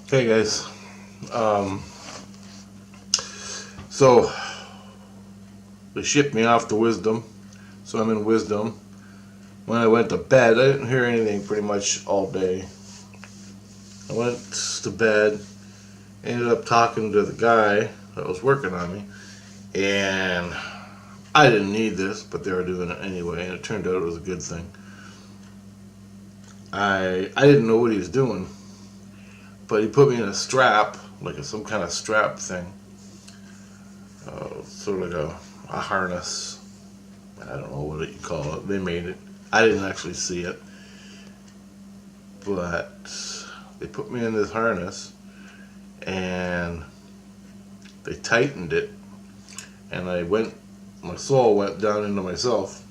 Hey guys, um, so they shipped me off to Wisdom, so I'm in Wisdom. When I went to bed, I didn't hear anything pretty much all day. I went to bed, ended up talking to the guy that was working on me, and I didn't need this, but they were doing it anyway, and it turned out it was a good thing. I didn't know what he was doing, but he put me in a strap, like some kind of strap thing, sort of like a harness. I don't know what you call it. They made it. I didn't actually see it, but they put me in this harness and they tightened it, and my soul went down into myself.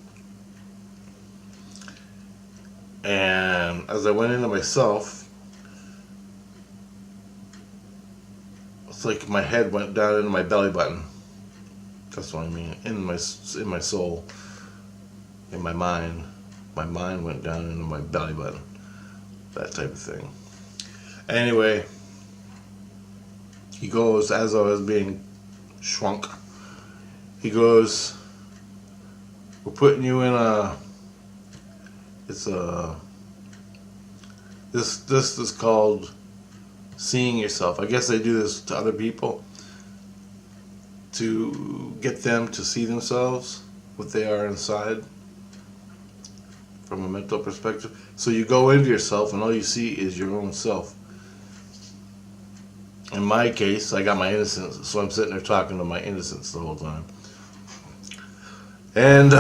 And as I went into myself, it's like my head went down into my belly button. That's what I mean. In my soul, in my mind. My mind went down into my belly button. That type of thing. Anyway, he goes, as I was being shrunk, he goes, we're putting you in it's a, this is called seeing yourself. I guess they do this to other people to get them to see themselves, what they are inside, from a mental perspective. So you go into yourself and all you see is your own self. In my case, I got my innocence, so I'm sitting there talking to my innocence the whole time. And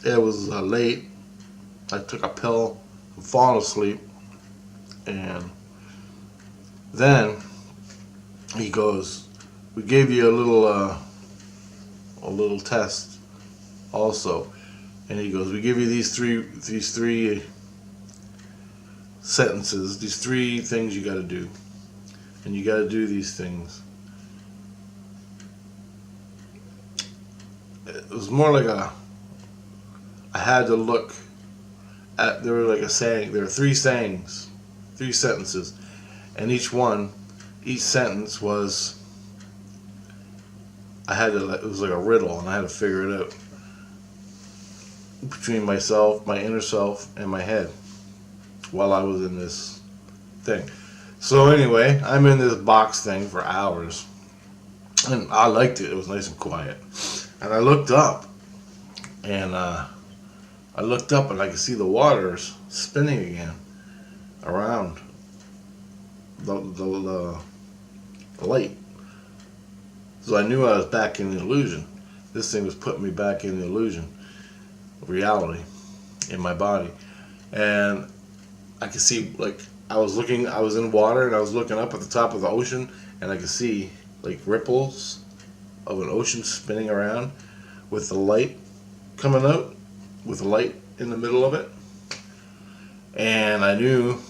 it was late. I took a pill, I'm falling asleep, and then he goes, "We gave you a little test, also," and he goes, "We give you these three sentences, these three things you got to do, and you got to do these things." It was more like I had to look at, there were like a saying, there were three sayings, three sentences, and each sentence was, it was like a riddle, and I had to figure it out between myself, my inner self, and my head while I was in this thing. So anyway, I'm in this box thing for hours, and I liked it. It was nice and quiet. And I looked up, and I could see the waters spinning again around the light. So I knew I was back in the illusion. This thing was putting me back in the illusion of reality in my body. And I could see, like, I was in water and I was looking up at the top of the ocean, and I could see like ripples of an ocean spinning around with the light coming out, with the light in the middle of it. And I knew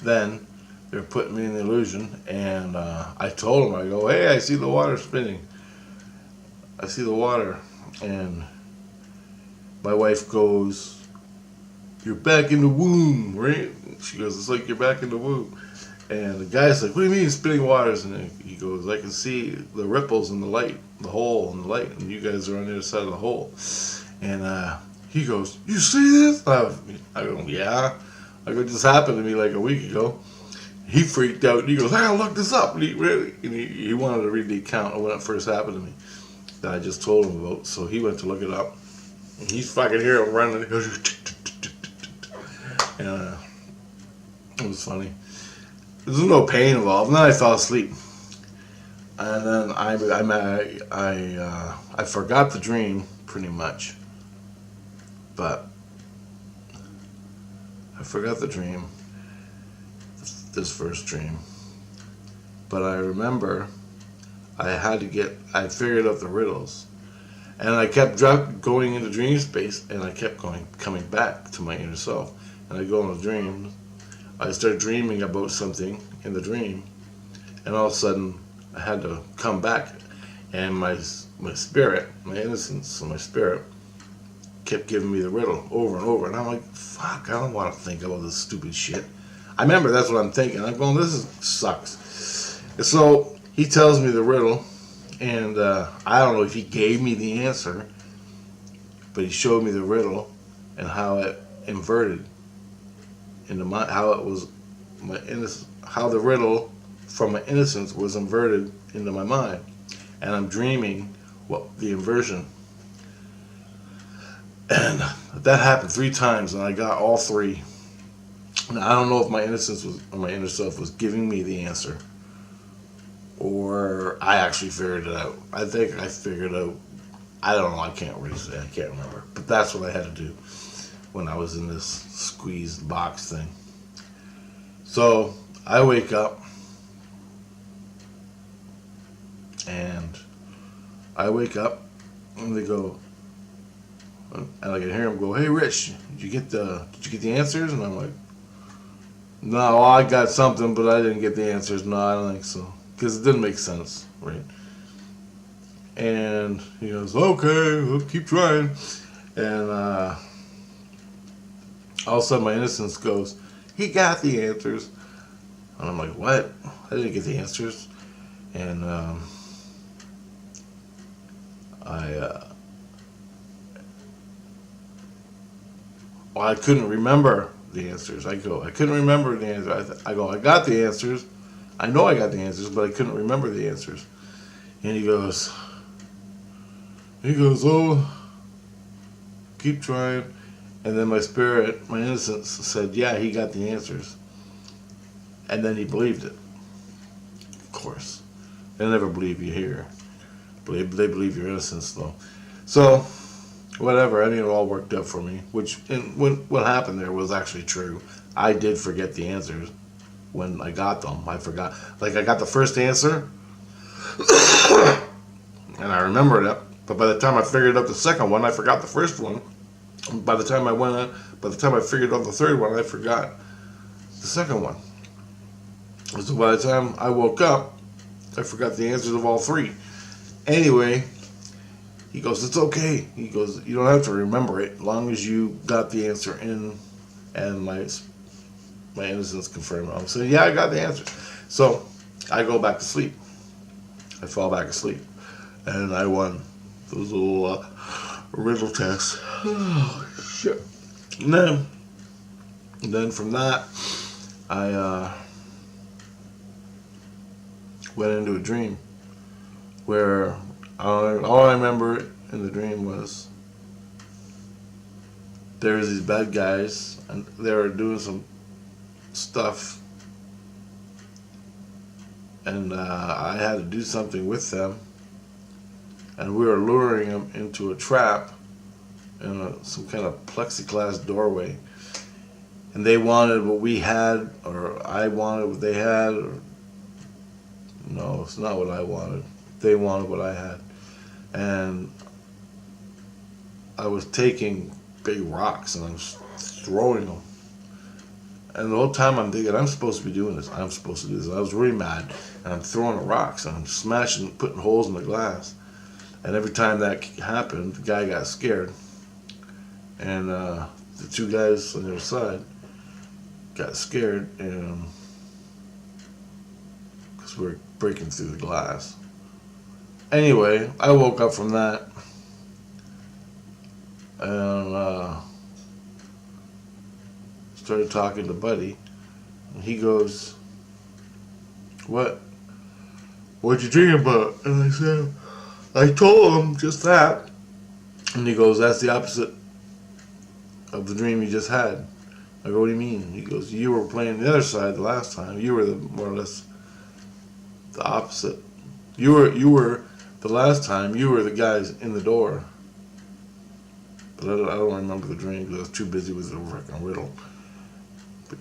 then they were putting me in the illusion, and I told them, I go, "Hey, I see the water spinning. I see the water." And my wife goes, "You're back in the womb, right?" She goes, "It's like you're back in the womb." And the guy's like, "What do you mean spinning waters?" And he goes, "I can see the ripples in the light, the hole in the light, and you guys are on the other side of the hole." And he goes, "You see this?" I go, "Yeah." I go, "This happened to me like a week ago." He freaked out. And he goes, "I gotta look this up." And he wanted to read the account of when it first happened to me that I just told him about. So he went to look it up. And he's fucking here running. He goes, and it was funny. There was no pain involved. And then I fell asleep. And then I forgot the dream pretty much. But I forgot the dream, this first dream. But I remember I figured out the riddles. And I kept going into dream space, and I kept coming back to my inner self. And I go in a dream. I start dreaming about something in the dream, and all of a sudden I had to come back, and my spirit, my innocence, and my spirit kept giving me the riddle over and over. And I'm like, fuck, I don't want to think about this stupid shit. I remember that's what I'm thinking. I'm going, sucks. And so he tells me the riddle, and I don't know if he gave me the answer, but he showed me the riddle and how it inverted into how it was my innocence, how the riddle from my innocence was inverted into my mind, and I'm dreaming what the inversion. And that happened 3 times, and I got all 3. Now, I don't know if my innocence was, or my inner self was giving me the answer, or I actually figured it out. I think I figured out. I don't know. I can't really say. I can't remember. But that's what I had to do when I was in this squeezed box thing. So I wake up, and they go, and I can hear them go, "Hey, Rich, did you get the answers?" And I'm like, "No, I got something, but I didn't get the answers." "No, I don't think so," because it didn't make sense, right? And he goes, "Okay, we'll keep trying." And all of a sudden, my innocence goes, "He got the answers." And I'm like, "What? I didn't get the answers." And I couldn't remember the answers. I couldn't remember the answers. I got the answers. I know I got the answers, but I couldn't remember the answers. And he goes, "Oh, keep trying." And then my spirit, my innocence said, "Yeah, he got the answers." And then he believed it. Of course. They never believe you here. They believe your innocence, though. So, whatever. I mean, it all worked out for me. What happened there was actually true. I did forget the answers when I got them. I forgot. Like, I got the first answer, and I remembered it. But by the time I figured out the second one, I forgot the first one. By the time I figured out the third one, I forgot the second one. So by the time I woke up, I forgot the answers of all 3. Anyway, he goes, "It's okay." He goes, "You don't have to remember it, as long as you got the answer in." And my innocence confirmed it. I'm saying, "Yeah, I got the answers." So I go back to sleep. I fall back asleep, and I won those little riddle tests. Oh shit! And then from that, I went into a dream where all I remember in the dream was there was these bad guys, and they were doing some stuff, and I had to do something with them, and we were luring them into a trap in some kind of plexiglass doorway, and they wanted what we had, or I wanted what they had, or no, it's not what I wanted. They wanted what I had. And I was taking big rocks and I was throwing them. And the whole time I'm thinking, I'm supposed to be doing this. I'm supposed to do this. And I was really mad. And I'm throwing the rocks and I'm smashing, putting holes in the glass. And every time that happened, the guy got scared. And the 2 guys on the other side got scared, and because we were breaking through the glass. Anyway, I woke up from that, and started talking to Buddy, and he goes, What'd you dream about?" And I said, I told him just that. And he goes, "That's the opposite of the dream you just had." I go, "What do you mean?" He goes, "You were playing the other side the last time. You were more or less the opposite. You were the last time. You were the guys in the door." But I don't remember the dream because I was too busy with the freaking riddle. But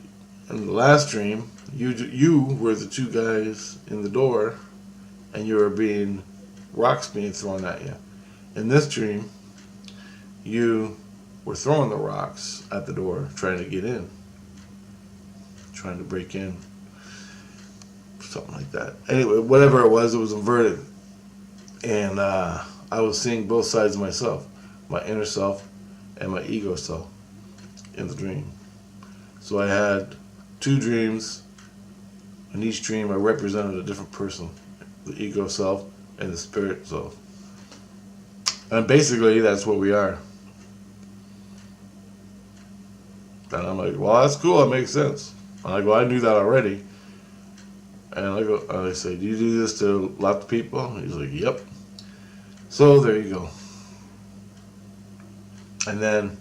in the last dream, you were the 2 guys in the door, and you were rocks being thrown at you. In this dream, you were throwing the rocks at the door, trying to get in, trying to break in, something like that. Anyway, whatever it was inverted, and I was seeing both sides of myself, my inner self and my ego self in the dream. So I had 2 dreams. In each dream, I represented a different person, the ego self and the spirit self. And basically, that's what we are. And I'm like, well, that's cool. That makes sense. And I go, I knew that already. And I say, do you do this to lots of people? He's like, yep. So there you go. And then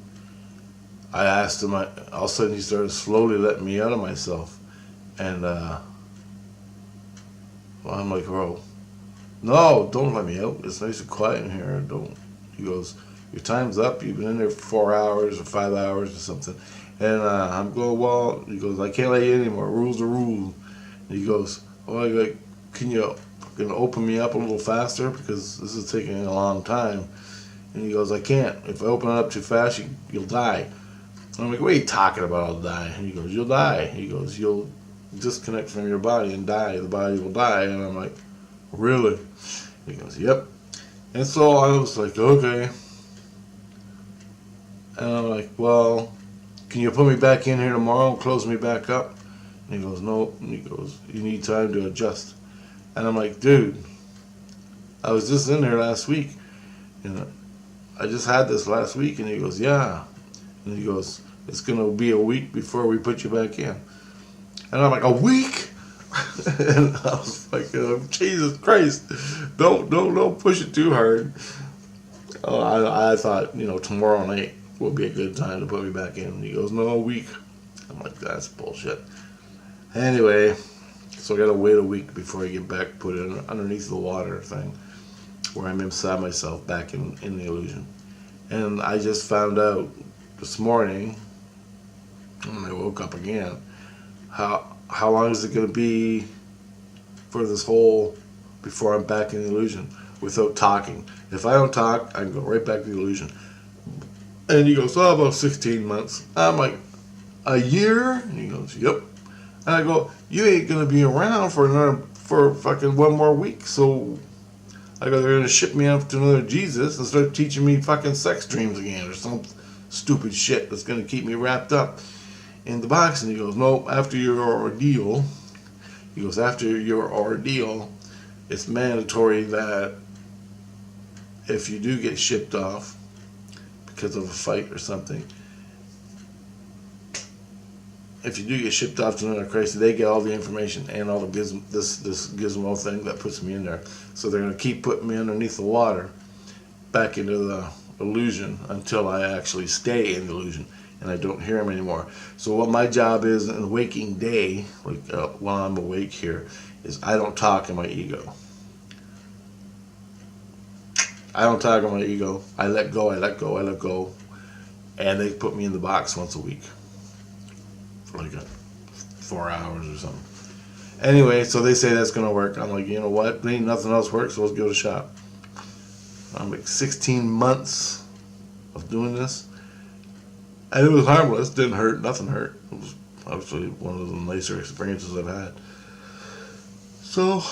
I asked him, all of a sudden he started slowly letting me out of myself. And well, I'm like, bro, no, don't let me out. It's nice and quiet in here. Don't. He goes, your time's up. You've been in there for 4 hours or 5 hours or something. And I'm going, well, he goes, I can't let you in anymore. Rules are rules. And he goes, well, like, can you open me up a little faster? Because this is taking a long time. And he goes, I can't. If I open it up too fast, you'll die. And I'm like, what are you talking about, I'll die? And he goes, you'll die. He goes, you'll disconnect from your body and die. The body will die. And I'm like, really? He goes, yep. And so I was like, okay. And I'm like, well, can you put me back in here tomorrow and close me back up? And he goes, no. And he goes, you need time to adjust. And I'm like, dude, I was just in there last week. I just had this last week. And he goes, yeah. And he goes, it's going to be a week before we put you back in. And I'm like, a week? And I was like, Jesus Christ, don't push it too hard. I thought, tomorrow night will be a good time to put me back in. And he goes, no, a week. I'm like, that's bullshit. Anyway, so I got to wait a week before I get back put in underneath the water thing, where I'm inside myself back in the illusion. And I just found out this morning, when I woke up again, how long is it going to be for this whole, before I'm back in the illusion, without talking? If I don't talk, I can go right back to the illusion. And he goes, oh, about 16 months. I'm like, a year? And he goes, yep. And I go, you ain't going to be around for fucking 1 more week. So I go, they're going to ship me off to another Jesus and start teaching me fucking sex dreams again or some stupid shit that's going to keep me wrapped up in the box. And he goes, no, after your ordeal, it's mandatory that if you do get shipped off because of a fight or something, if you do get shipped off to another crisis, they get all the information and all the this gizmo thing that puts me in there. So they're going to keep putting me underneath the water back into the illusion until I actually stay in the illusion and I don't hear them anymore. So what my job is in the waking day, like while I'm awake here, is I don't talk in my ego. I don't talk in my ego. I let go. And they put me in the box once a week for like 4 hours or something. Anyway, so they say that's going to work. I'm like, you know what? Ain't nothing else works, so let's give it a shot. I'm like 16 months of doing this. And it was harmless. Didn't hurt. Nothing hurt. It was obviously one of the nicer experiences I've had. So,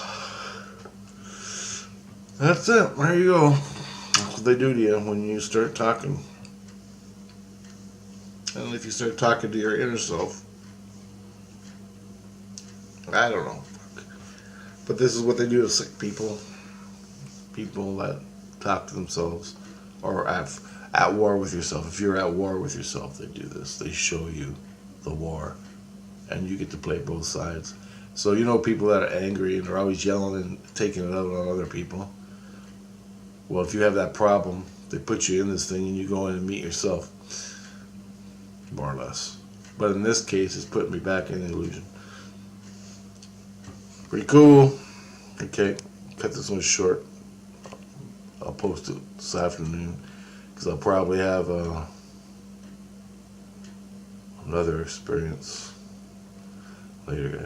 that's it. There you go. That's what they do to you when you start talking. And if you start talking to your inner self, I don't know. But this is what they do to sick people. People that talk to themselves or at war with yourself. If you're at war with yourself, they do this. They show you the war. And you get to play both sides. So people that are angry and they're always yelling and taking it out on other people. Well, if you have that problem, they put you in this thing and you go in and meet yourself. More or less. But in this case, it's putting me back in the illusion. Pretty cool. Okay, cut this one short. I'll post it this afternoon because I'll probably have another experience later.